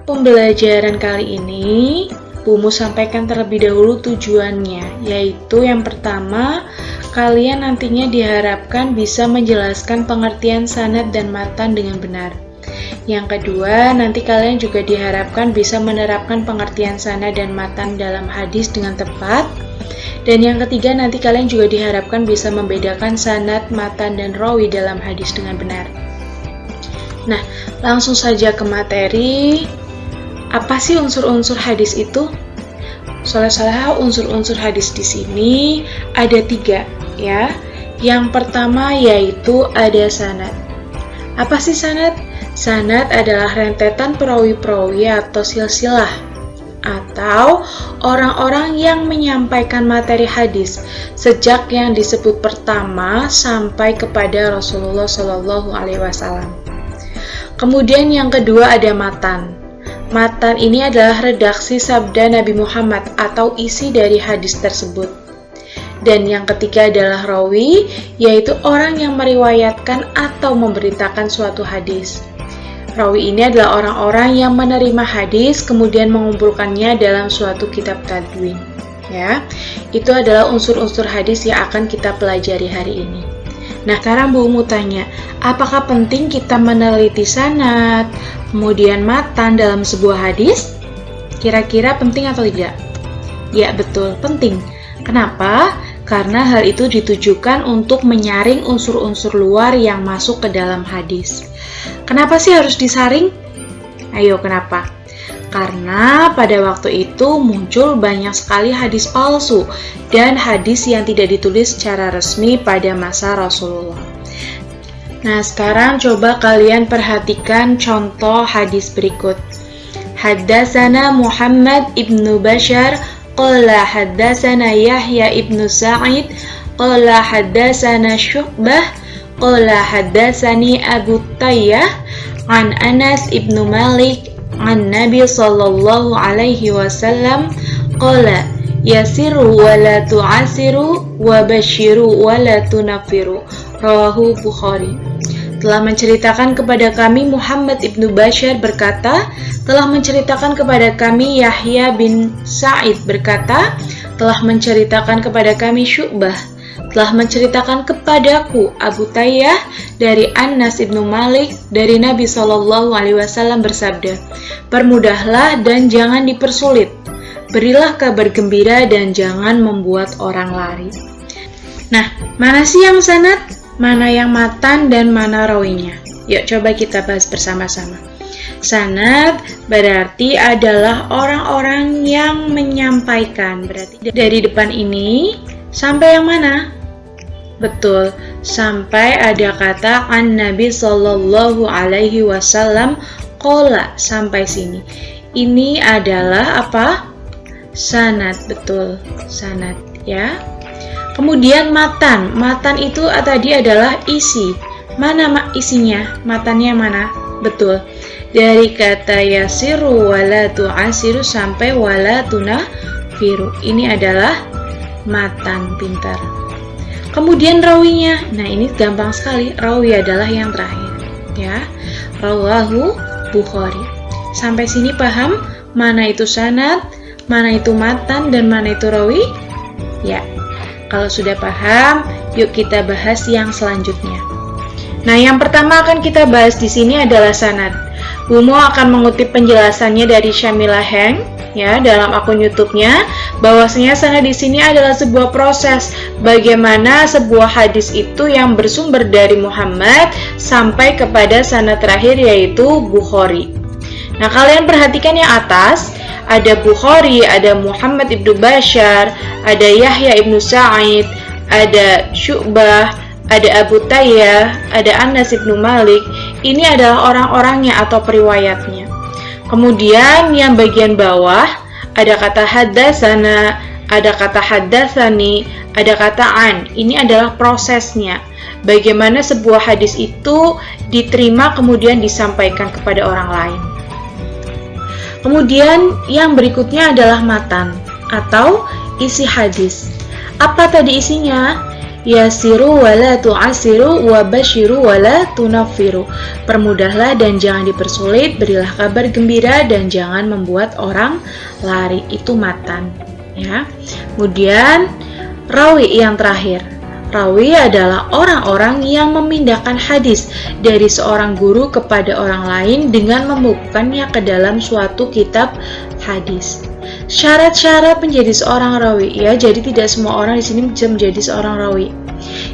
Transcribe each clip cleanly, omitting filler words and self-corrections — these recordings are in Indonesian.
pembelajaran kali ini, Bu sampaikan terlebih dahulu tujuannya, yaitu yang pertama, kalian nantinya diharapkan bisa menjelaskan pengertian sanad dan matan dengan benar. Yang kedua, nanti kalian juga diharapkan bisa menerapkan pengertian sanad dan matan dalam hadis dengan tepat. Dan yang ketiga, nanti kalian juga diharapkan bisa membedakan sanad, matan, dan rawi dalam hadis dengan benar. Nah, langsung saja ke materi. Apa sih unsur-unsur hadis itu? Salah unsur-unsur hadis di sini ada 3, ya. Yang pertama yaitu ada sanad. Apa sih sanad? Sanad adalah rentetan perawi-perawi atau silsilah, atau orang-orang yang menyampaikan materi hadis sejak yang disebut pertama sampai kepada Rasulullah SAW. Kemudian yang kedua ada matan. Matan ini adalah redaksi sabda Nabi Muhammad atau isi dari hadis tersebut. Dan yang ketiga adalah rawi, yaitu orang yang meriwayatkan atau memberitakan suatu hadis. Rawi ini adalah orang-orang yang menerima hadis kemudian mengumpulkannya dalam suatu kitab tadwin. Ya, itu adalah unsur-unsur hadis yang akan kita pelajari hari ini. Nah, sekarang Bu tanya, apakah penting kita meneliti sanad, kemudian matan dalam sebuah hadis? Kira-kira penting atau tidak? Ya, betul, penting. Kenapa? Karena hal itu ditujukan untuk menyaring unsur-unsur luar yang masuk ke dalam hadis. Kenapa sih harus disaring? Ayo, kenapa? Karena pada waktu itu muncul banyak sekali hadis palsu dan hadis yang tidak ditulis secara resmi pada masa Rasulullah. Nah, sekarang coba kalian perhatikan contoh hadis berikut. Haddatsana Muhammad ibnu Bashar qala haddatsana Yahya ibnu Sa'id qala haddatsana Syu'bah qala haddatsani Abu Tayyah an Anas ibnu Malik an Nabi sallallahu alaihi wasallam qala yasiru wa la tu'asiru wa basyiru wa la tunaffiru. Rawahu Bukhari. Telah menceritakan kepada kami Muhammad ibnu Bashar berkata, telah menceritakan kepada kami Yahya bin Sa'id berkata, telah menceritakan kepada kami Syu'bah, telah menceritakan kepadaku Abu Tayyah dari Anas ibnu Malik dari Nabi SAW bersabda, permudahlah dan jangan dipersulit, berilah kabar gembira dan jangan membuat orang lari. Nah, mana sih yang sanad, mana yang matan, dan mana rawinya? Yuk coba kita bahas bersama-sama. Sanad berarti adalah orang-orang yang menyampaikan, berarti dari depan ini sampai yang mana? Betul, sampai ada kata an Nabi sallallahu alaihi wasallam qala, sampai sini. Ini adalah apa? Sanad, betul, sanad ya. Kemudian matan. Matan itu tadi adalah isi. Mana isinya? Matannya mana? Betul. Dari kata yasiru wala tu'asiru sampai wala tunaffiru. Ini adalah matan, pintar. Kemudian rawinya. Nah, ini gampang sekali. Rawi adalah yang terakhir, ya. Rawahu Bukhari. Sampai sini paham mana itu sanad, mana itu matan, dan mana itu rawi? Ya. Kalau sudah paham, yuk kita bahas yang selanjutnya. Nah, yang pertama akan kita bahas di sini adalah sanad. Bumo akan mengutip penjelasannya dari Syamila Heng, ya, dalam akun YouTube-nya, bahwasanya sanad di sini adalah sebuah proses bagaimana sebuah hadis itu yang bersumber dari Muhammad sampai kepada sanad terakhir yaitu Bukhari. Nah, kalian perhatikan yang atas, ada Bukhari, ada Muhammad ibnu Bashar, ada Yahya ibnu Sa'id, ada Syu'bah, ada Abu Tayyah, ada Anas ibnu Malik. Ini adalah orang-orangnya atau periwayatnya. Kemudian yang bagian bawah ada kata haddatsana, ada kata haddatsani, ada kata an. Ini adalah prosesnya. Bagaimana sebuah hadis itu diterima kemudian disampaikan kepada orang lain. Kemudian yang berikutnya adalah matan atau isi hadis. Apa tadi isinya? Yasiru wala tu'asiru wa basyiru wala tunaffiru. Permudahlah dan jangan dipersulit, berilah kabar gembira dan jangan membuat orang lari. Itu matan, ya. Kemudian rawi yang terakhir. Rawi adalah orang-orang yang memindahkan hadis dari seorang guru kepada orang lain dengan membukukannya ke dalam suatu kitab hadis. Syarat-syarat menjadi seorang rawi, ya. Jadi tidak semua orang di sini bisa menjadi seorang rawi.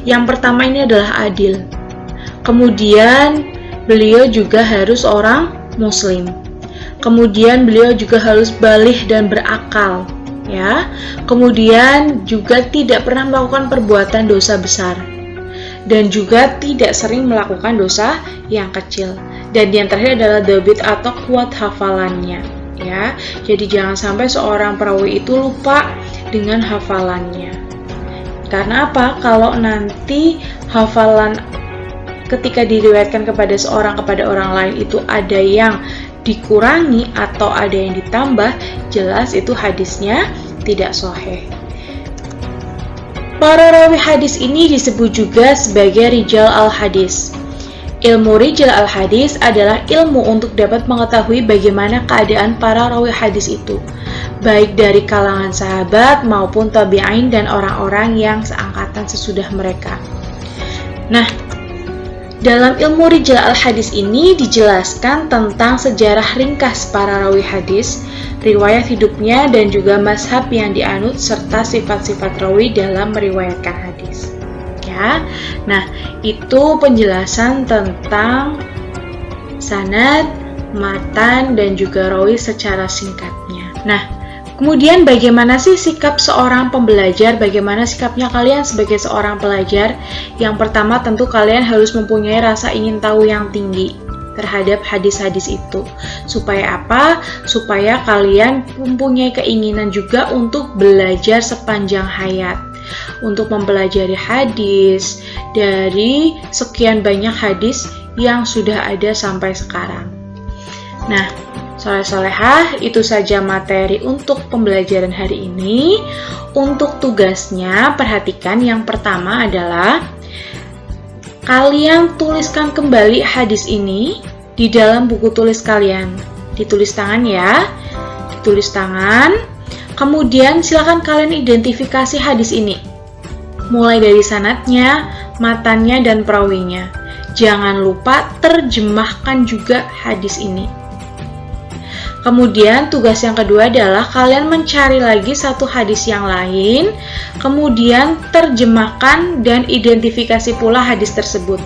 Yang pertama ini adalah adil. Kemudian beliau juga harus orang muslim. Kemudian beliau juga harus baligh dan berakal, ya. Kemudian juga tidak pernah melakukan perbuatan dosa besar dan juga tidak sering melakukan dosa yang kecil. Dan yang terakhir adalah dhabit atau kuat hafalannya, ya. Jadi jangan sampai seorang perawi itu lupa dengan hafalannya. Karena apa? Kalau nanti hafalan ketika diriwayatkan kepada seorang kepada orang lain itu ada yang dikurangi atau ada yang ditambah, jelas itu hadisnya tidak sahih. Para rawi hadis ini disebut juga sebagai rijal al-hadis. Ilmu rijal al-hadis adalah ilmu untuk dapat mengetahui bagaimana keadaan para rawi hadis itu, baik dari kalangan sahabat maupun tabi'in dan orang-orang yang seangkatan sesudah mereka. Nah, dalam ilmu rijal al-hadis ini dijelaskan tentang sejarah ringkas para rawi hadis, riwayat hidupnya dan juga mazhab yang dianut serta sifat-sifat rawi dalam meriwayatkan hadis. Ya. Nah, itu penjelasan tentang sanad, matan dan juga rawi secara singkatnya. Nah, kemudian bagaimana sih sikap seorang pembelajar? Bagaimana sikapnya kalian sebagai seorang pelajar? Yang pertama tentu kalian harus mempunyai rasa ingin tahu yang tinggi terhadap hadis-hadis itu. Supaya apa? Supaya kalian mempunyai keinginan juga untuk belajar sepanjang hayat. Untuk mempelajari hadis dari sekian banyak hadis yang sudah ada sampai sekarang. Nah, soleh-solehah, itu saja materi untuk pembelajaran hari ini. Untuk tugasnya, perhatikan yang pertama adalah kalian tuliskan kembali hadis ini di dalam buku tulis kalian. Ditulis tangan ya, ditulis tangan. Kemudian silakan kalian identifikasi hadis ini. Mulai dari sanadnya, matannya, dan perawinya. Jangan lupa terjemahkan juga hadis ini. Kemudian tugas yang kedua adalah kalian mencari lagi satu hadis yang lain, kemudian terjemahkan dan identifikasi pula hadis tersebut.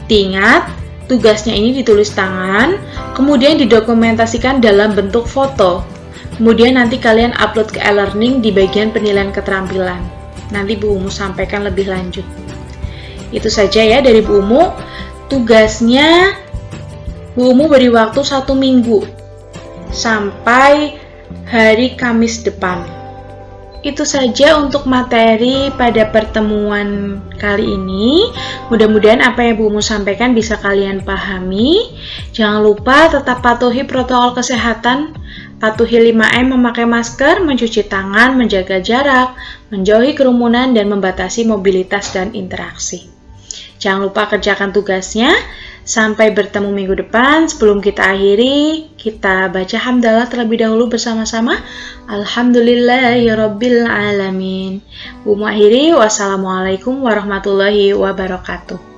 Ingat, tugasnya ini ditulis tangan, kemudian didokumentasikan dalam bentuk foto. Kemudian nanti kalian upload ke e-learning di bagian penilaian keterampilan. Nanti Bu Umu sampaikan lebih lanjut. Itu saja ya dari Bu Umu. Tugasnya Bu Umu beri waktu 1 minggu sampai hari Kamis depan. Itu saja untuk materi pada pertemuan kali ini. Mudah-mudahan apa yang Bu Umu sampaikan bisa kalian pahami. Jangan lupa tetap patuhi protokol kesehatan. Patuhi 5M, memakai masker, mencuci tangan, menjaga jarak, menjauhi kerumunan, dan membatasi mobilitas dan interaksi. Jangan lupa kerjakan tugasnya. Sampai bertemu minggu depan. Sebelum kita akhiri, kita baca hamdalah terlebih dahulu bersama-sama. Alhamdulillahirabbil alamin. Bu Umu akhiri. Wassalamualaikum warahmatullahi wabarakatuh.